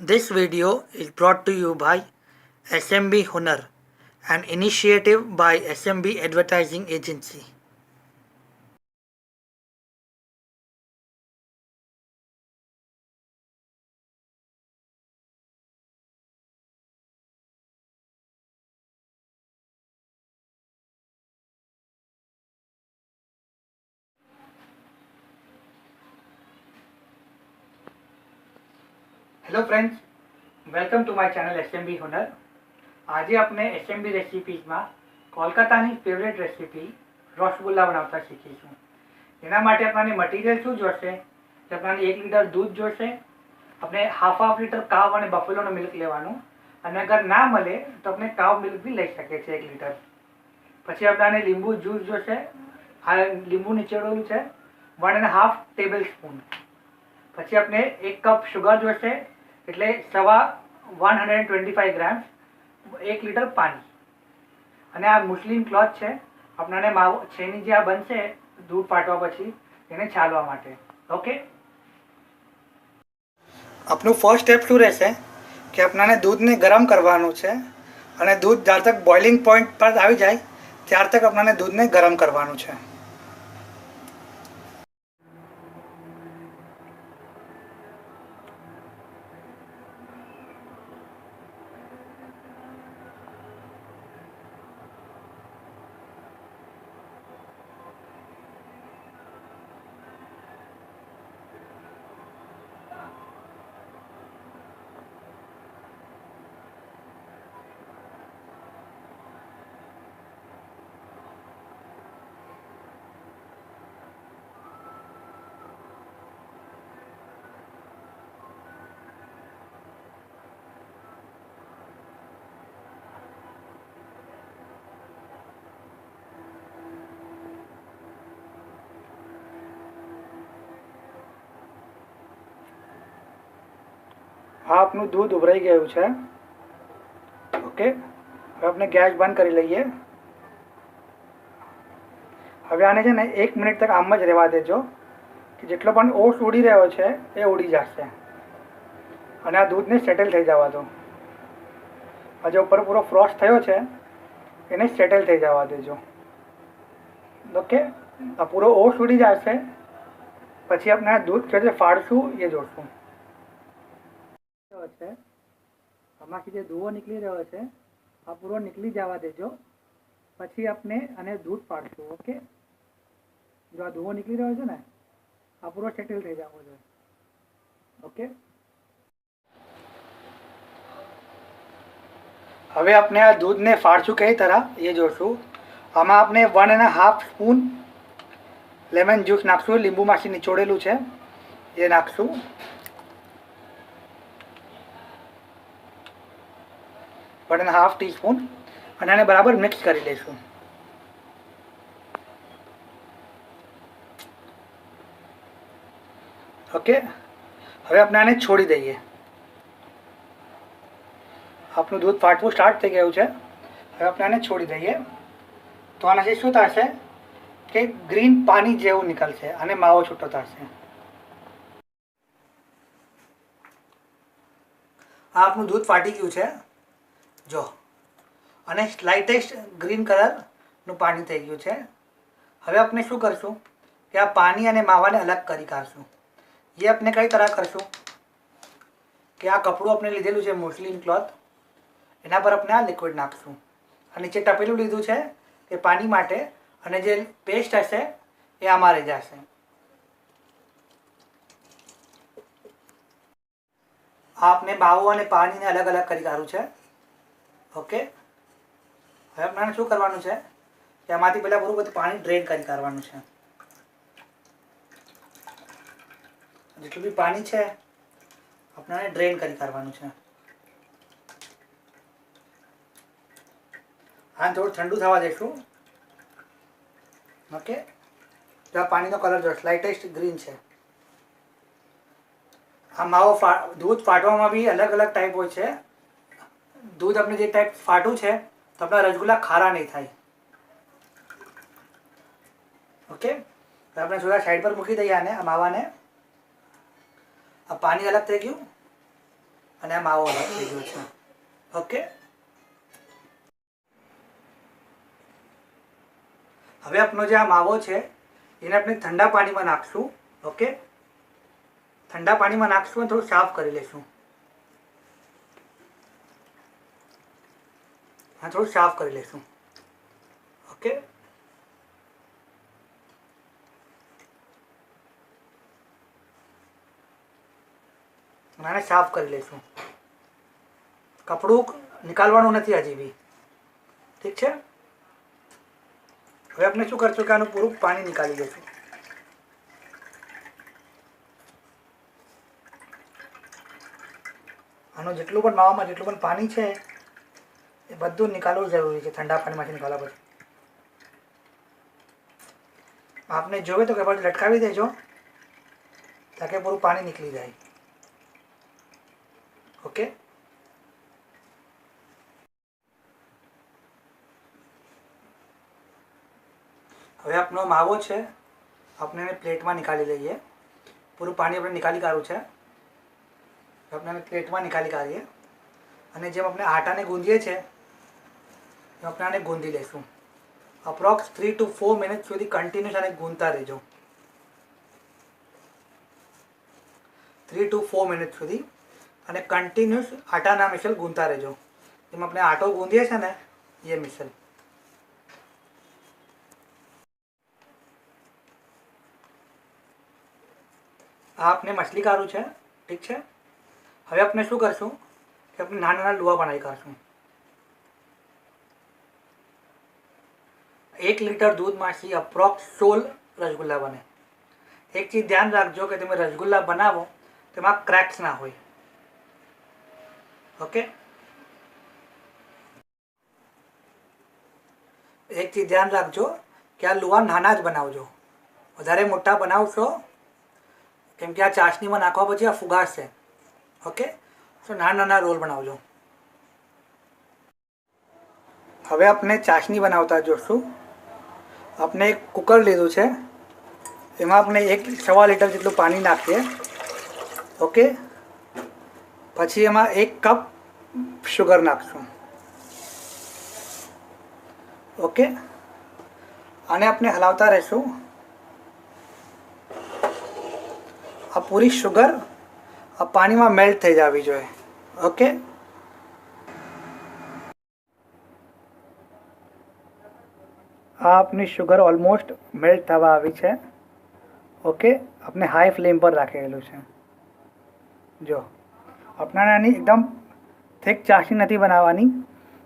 This video is brought to you by SMB Hunar, an initiative by SMB Advertising Agency. Hello friends, welcome to my channel SMB Hunar. આજે આપણે SMB રેસિપીઝમાં કોલકાતાની favourite recipe rasgulla બનાવતા શીખીશું. એના માટે આપણને મટીરિયલ શું જોશે કે આપણને 1 લીટર દૂધ જોશે, આપણે હાફ લીટર કાવ અને બફેલોનો મિલ્ક લેવાનું, અને અગર ના મળે તો આપણે કાવ મિલ્ક બી લઈ શકીએ છીએ 1 લીટર. પછી આપણને લીંબુ જ્યુસ જોશે, આ લીંબુ નીચોડેલું છે, 1.5 ટેબલ સ્પૂન. પછી આપણે 1 કપ શુગર જોશે, એટલે 125 ગ્રામ, 1 લીટર પાણી. અને આ મુસ્લિમ ક્લોથ છે, આપણને માવો છેની જે આ બનશે દૂધ ફાટવા પછી એને છાલવા માટે. ઓકે, આપણું ફર્સ્ટ સ્ટેપ શું રહેશે કે આપણને દૂધને ગરમ કરવાનું છે, અને દૂધ જ્યાર તક બોઇલિંગ પોઈન્ટ પર આવી જાય ત્યાર તક આપણને દૂધને ગરમ કરવાનું છે. આ આપનું દૂધ ઉભરાઈ ગયું છે. ઓકે, હવે આપણે ગેસ બંધ કરી લઈએ. હવે આને છે ને 1 મિનિટ તક આમ જ રહેવા દેજો કે જેટલો પણ ઓટ્સ ઉડી રહ્યો છે એ ઉડી જશે, અને આ દૂધને સેટલ થઈ જવા દો. આ જે ઉપર પૂરો ફ્રોસ્ટ થયો છે એને સેટલ થઈ જવા દેજો. ઓકે, આ પૂરો ઓટ્સ ઉડી જશે પછી આપણે આ દૂધ કેવી રીતે ફાડશું એ જોશું. છે આમાંથી જે દૂવો નીકળી રહ્યો છે આ પૂરો નીકળી જવા દેજો, પછી આપણે આને દૂધ પાડશું. ઓકે, જો આ દૂવો નીકળી રહ્યો છે ને આ પૂરો સેટલ થઈ જવો જોઈએ. ઓકે, હવે આપણે આ દૂધને ફાડશું કઈ તરહ એ જોશું. આમાં આપણે 1.5 સ્પૂન લેમન જ્યુસ નાખશું, લીંબુમાંથી નિચોડેલું છે એ નાખશું. 1.5 ટીસ્પૂન, અને આને બરાબર મિક્સ કરી લઈશું. ઓકે, હવે આપણે આને છોડી દઈએ. આપણું દૂધ ફાટવું સ્ટાર્ટ થઈ ગયું છે. હવે આપણે આને છોડી દઈએ તો આનાથી શું થશે કે ગ્રીન પાણી જેવું નીકળશે અને માવો છૂટો થશે. આ આપણું દૂધ ફાટી ગયું છે જો, અને સ્લાઇટેસ્ટ ગ્રીન કલરનું પાણી થઈ ગયું છે. હવે આપણે શું કરશું કે આ પાણી અને માવાને અલગ કરી કાઢશું. એ આપણે કઈ તરહ કરશું કે આ કપડું આપણે લીધેલું છે મુસ્લિમ ક્લોથ, એના પર આપણે આ લિક્વિડ નાખશું. આ નીચે ટપેલું લીધું છે કે પાણી માટે, અને જે પેસ્ટ હશે એ આમાં રહી જશે. આ આપણે માવો અને પાણીને અલગ અલગ કરી કાઢવું છે. ઓકે, હવે આપણે શું કરવાનું છે કે આમાંથી પહેલાં પૂરું બધું પાણી ડ્રેન કરી કાઢવાનું છે. જેટલું બી પાણી છે આપણે ડ્રેન કરી કાઢવાનું છે. હા, થોડું ઠંડુ થવા દઈશું. ઓકે, તો આ પાણીનો કલર જો સ્લાઇટેસ્ટ ગ્રીન છે. આ માવો દૂધ ફાટવામાં બી અલગ અલગ ટાઈપ હોય છે. દૂધ આપણે જે ટાઈપ ફાટું છે તો આપણા રસગુલ્લા ખારા નહીં થાય. ઓકે, તો આપણે થોડા સાઈડ પર મૂકી દઈએ આને, આ માવાને. આ પાણી અલગ થઈ ગયું, અને આ માવો અલગ થઈ ગયો છે. ઓકે, હવે આપણો જે આ માવો છે એને આપણે ઠંડા પાણીમાં નાખશું. ઓકે, ઠંડા પાણીમાં નાખશું અને થોડું સાફ કરી લઈશું. હા, થોડું સાફ કરી લઈશું. ઓકે, આને સાફ કરી લઈશું. કપડું નીકાળવાનું નથી હજી બી. ઠીક છે. હવે આપણે શું કરશું કે આનું પૂરું પાણી નીકાળી દઈશું. આનું જેટલું પણ માવામાં જેટલું પણ પાણી છે એ બધું નીકાળવું જરૂરી છે. ઠંડા પાણીમાંથી નીકાળવા પછી આપને જોવે તો કપડ લટકાવી દેજો તાકે પૂરું પાણી નીકળી જાય. ઓકે, હવે આપણો માવો છે આપણે એને પ્લેટમાં નીકાળી લઈએ. પૂરું પાણી આપણે નીકાળી કાઢવું છે. આપણે એને પ્લેટમાં નીકાળી કાઢીએ અને જેમ આપણે આટાને ગૂંધીએ છીએ એમ આપણે આને ગૂંધી લઈશું. અપ્રોક્સ 3 to 4 મિનિટ સુધી કન્ટિન્યુઅસ આને ગૂંધતા રહેજો. 3 to 4 મિનિટ સુધી અને કન્ટિન્યુઅસ આટાના મિસલ ગૂંધતા રહેજો. જેમ આપણે આટો ગૂંધીએ છીએ ને એ મિસલ. આ આપણે મછલી કાઢું છે. ઠીક છે. હવે આપણે શું કરશું કે આપણે નાના નાના લુવા બનાવી કાઢશું. 1 લીટર દૂધમાંથી અપ્રોક્સ 16 રસગુલ્લા બને. એક ચીજ ધ્યાન રાખજો કે તમે રસગુલ્લા બનાવો તેમાં ક્રેક્સ ના હોય. ઓકે, એક ચીજ ધ્યાન રાખજો કે આ લુવા નાના જ બનાવજો. વધારે મોટા બનાવશો કેમ કે આ ચાસણીમાં નાખવા પછી આ ફુગાશે. ઓકે, તો નાના નાના રોલ બનાવજો. હવે આપણે ચાસણી બનાવતા જોશું. આપણે એક કુકર લીધું છે એમાં આપણે 1.25 લીટર જેટલું પાણી નાખીએ. ઓકે, પછી એમાં 1 કપ શુગર નાખશું. ઓકે, આને આપણે હલાવતા રહીશું. આ પૂરી શુગર આ પાણીમાં મેલ્ટ થઈ જવી જોઈએ. ઓકે, આ આપની શુગર ઓલમોસ્ટ મેલ્ટ થવા આવી છે. ઓકે, આપણે હાઈ ફ્લેમ પર રાખેલું છે. જો આપણાને આની એકદમ થીક ચાસણી નથી બનાવવાની.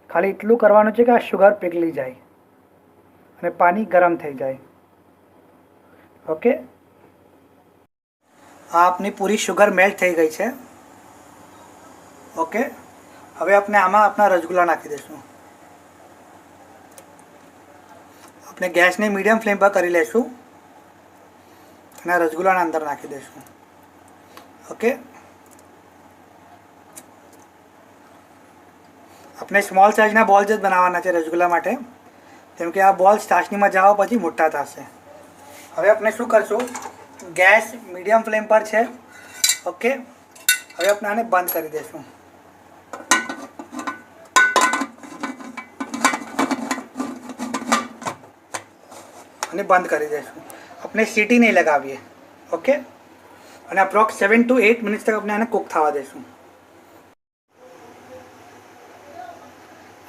ખાલી એટલું કરવાનું છે કે આ શુગર પીગળી જાય અને પાણી ગરમ થઈ જાય. ઓકે, આ આપની પૂરી શુગર મેલ્ટ થઈ ગઈ છે. ઓકે, હવે આપણે આમાં આપણા રસગુલ્લા નાખી દઈશું. આપણે ગેસને મીડિયમ ફ્લેમ પર કરી લઈશું અને રસગુલ્લાના અંદર નાખી દઈશું. ઓકે, આપણે સ્મોલ સાઇઝના બોલ્સ જ બનાવવાના છે રસગુલ્લા માટે કેમ કે આ બોલ્સ ચાસણીમાં જવા પછી મોટા થશે. હવે આપણે શું કરશું, ગેસ મીડિયમ ફ્લેમ પર છે. ઓકે, હવે આપણે આને બંધ કરી દઈશું. અને બંધ કરી દઈશું. આપણે સીટી નહીં લગાવીએ. ઓકે, અને અપ્રોક્સ 7 to 8 મિનિટ તક આપણે આને કુક થવા દઈશું.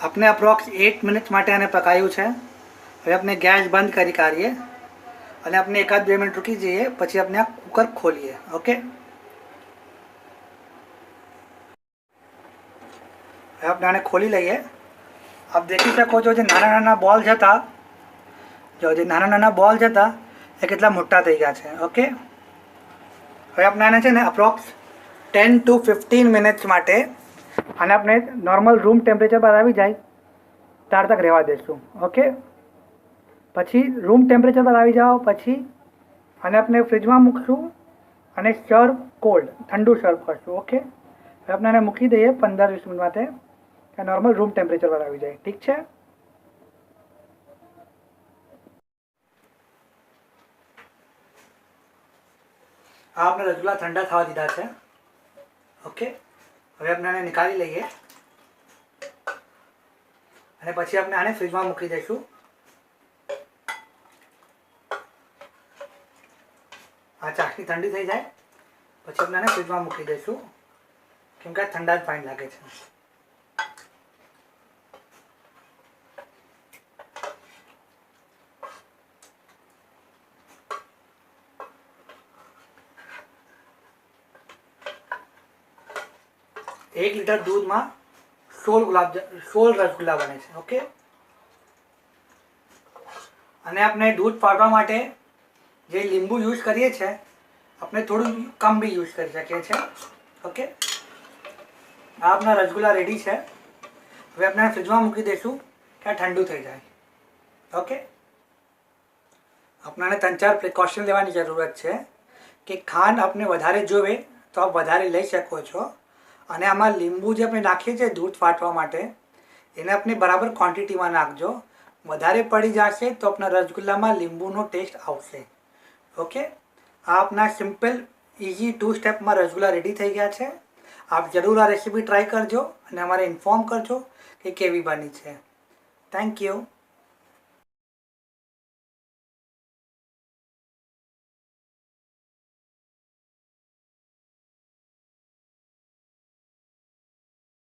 આપણે અપ્રોક્સ 8 મિનિટ માટે આને પકાવ્યું છે. હવે આપણે ગેસ બંધ કરી કાઢીએ અને આપણે 1-2 મિનિટ રૂકી જઈએ પછી આપણે આ કુકર ખોલીએ. ઓકે, હવે આપણે આને ખોલી લઈએ. આપ દેખી શકો છો જે નાના નાના બોલ્સ હતા જે નાના નાના બોલ્સ હતા એ કેટલા મોટા થઈ ગયા છે. ઓકે, હવે આપણે આને છે ને અપ્રોક્સ 10 to 15 મિનિટ્સ માટે આને આપણે નોર્મલ રૂમ ટેમ્પરેચર પર આવી જાય ત્યાર તક રહેવા દઈશું. ઓકે, પછી રૂમ ટેમ્પરેચર પર આવી જાઓ પછી આને આપણે ફ્રીજમાં મૂકશું અને સર્વ કોલ્ડ ઠંડુ સર્વ કરશું. ઓકે, હવે આપણે આને મૂકી દઈએ 15-20 મિનિટ માટે કે નોર્મલ રૂમ ટેમ્પરેચર પર આવી જાય. ઠીક છે. આ આપણે રસગુલ્લા ઠંડા થવા દીધા છે. ઓકે, હવે આપણે આને નીકાળી લઈએ અને પછી આપણે આને ફ્રીજમાં મૂકી દઈશું. આ ચાસણી ઠંડી થઈ જાય પછી આપણે આને ફ્રીજમાં મૂકી દઈશું, કેમ કે આ ઠંડા જ ફાઇન લાગે છે. એક લીટર દૂધમાં 16 રસગુલ્લા બને છે. ઓકે, અને આપણે દૂધ ફાટવા માટે જે લીંબુ યુઝ કરીએ છીએ આપણે થોડું કમ બી યુઝ કરી શકીએ છીએ. ઓકે, આ આપણા રસગુલ્લા રેડી છે. હવે આપણે ફ્રીજમાં મૂકી દઈશું કે ઠંડુ થઈ જાય. ઓકે, આપણને 3-4 પ્રિકોશન લેવાની જરૂરત છે કે ખાંડ આપણે વધારે જોવે તો આપ વધારે લઈ શકો છો, અને આમાં લીંબુ જે આપણે નાખીએ છીએ દૂધ ફાટવા માટે એને આપણે બરાબર ક્વોન્ટિટીમાં નાખજો. વધારે પડી જશે તો આપણા રસગુલ્લામાં લીંબુનો ટેસ્ટ આવશે. ઓકે, આ આપણા સિમ્પલ ઇઝી 2 સ્ટેપમાં રસગુલ્લા રેડી થઈ ગયા છે. આપ જરૂર આ રેસીપી ટ્રાય કરજો અને અમારે ઇન્ફોર્મ કરજો કે કેવી બની છે. Thank you.